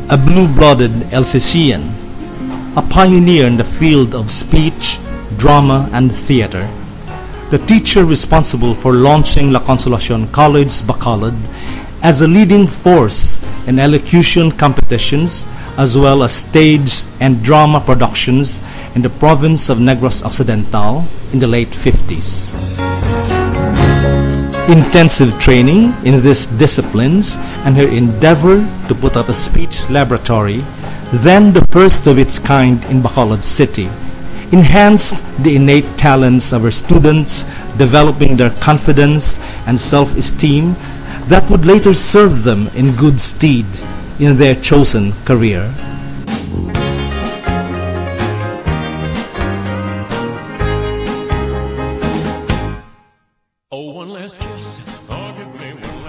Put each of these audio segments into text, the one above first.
a blue-blooded LCCian, a pioneer in the field of speech, drama, and theater, the teacher responsible for launching La Consolacion College Bacolod as a leading force in elocution competitions as well as stage and drama productions in the province of Negros Occidental in the late 50s. Intensive training in these disciplines and her endeavor to put up a speech laboratory, then the first of its kind in Bacolod City, enhanced the innate talents of her students, developing their confidence and self-esteem that would later serve them in good stead in their chosen career.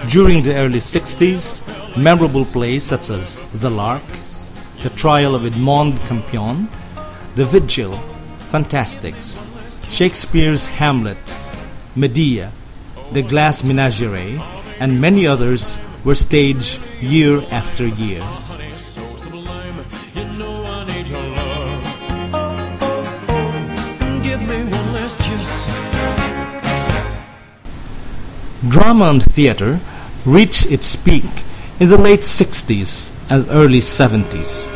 During the early 60s, memorable plays such as The Lark, The Trial of Edmond Campion, The Vigil, Fantastics, Shakespeare's Hamlet, Medea, The Glass Menagerie, and many others were staged year after year. Drama and theater reached its peak in the late 60s and early 70s.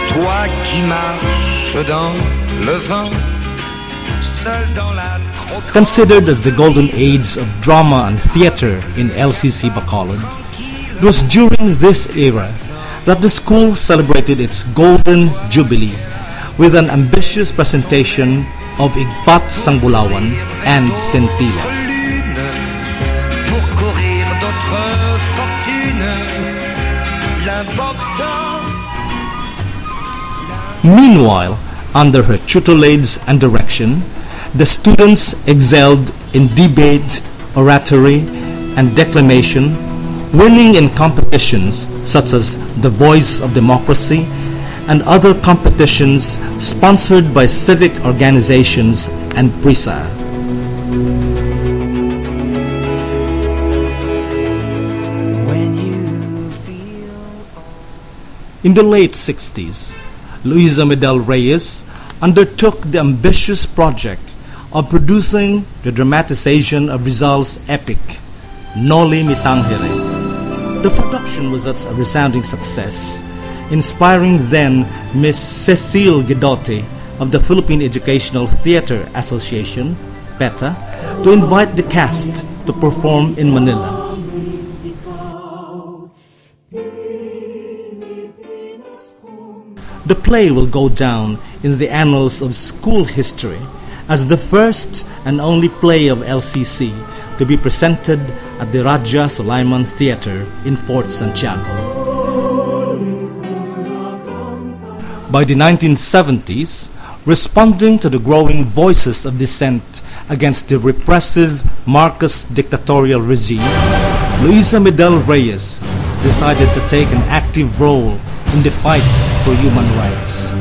Toi qui marches dans le vent, seul dans la croquante. Considered as the golden age of drama and theater in LCC Bacolod, it was during this era that the school celebrated its golden jubilee with an ambitious presentation of Igpat Sangbulawan and Sentila. Meanwhile, under her tutelage and direction, the students excelled in debate, oratory, and declamation, winning in competitions such as The Voice of Democracy and other competitions sponsored by civic organizations and PRISA. In the late 60s, Luisa Medel Reyes undertook the ambitious project of producing the dramatization of Rizal's epic, Noli Me Tangere. The production was a resounding success, inspiring then Miss Cecile Guidotti of the Philippine Educational Theater Association, PETA, to invite the cast to perform in Manila. The play will go down in the annals of school history as the first and only play of LCC to be presented at the Raja Sulaiman Theater in Fort Santiago. By the 1970s, responding to the growing voices of dissent against the repressive Marcos dictatorial regime, Luisa Medel Reyes decided to take an active role in the fight for human rights.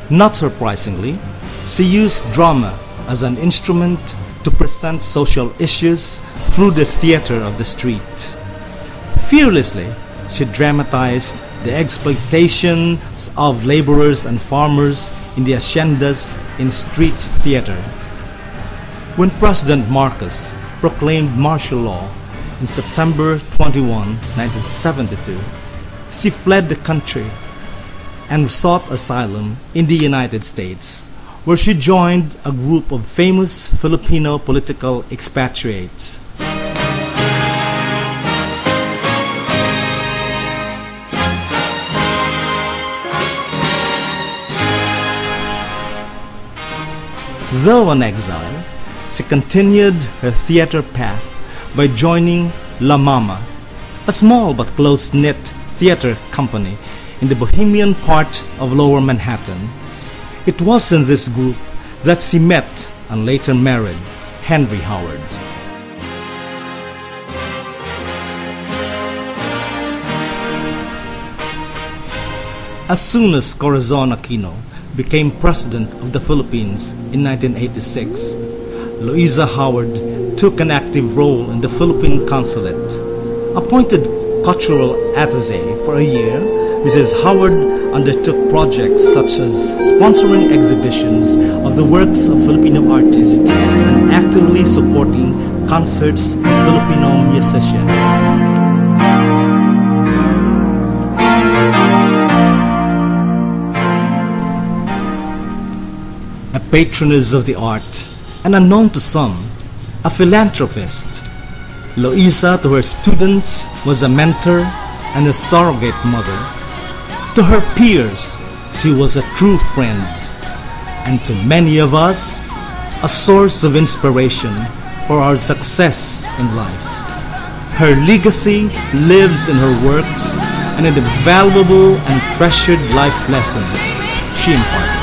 Not surprisingly, she used drama as an instrument to present social issues through the theater of the street. Fearlessly, she dramatized the exploitation of laborers and farmers in the haciendas in street theater. When President Marcos proclaimed martial law in September 21, 1972, she fled the country and sought asylum in the United States, where she joined a group of famous Filipino political expatriates. Though an exile, she continued her theater path by joining La Mama, a small but close-knit theater company in the bohemian part of Lower Manhattan. It was in this group that she met and later married Henry Howard. As soon as Corazon Aquino became President of the Philippines in 1986, Luisa Howard took an active role in the Philippine consulate. Appointed cultural attaché for a year, Mrs. Howard undertook projects such as sponsoring exhibitions of the works of Filipino artists and actively supporting concerts of Filipino musicians. A patroness of the art, and unknown to some, a philanthropist, Luisa to her students was a mentor and a surrogate mother. To her peers, she was a true friend, and to many of us, a source of inspiration for our success in life. Her legacy lives in her works and in the valuable and treasured life lessons she imparted.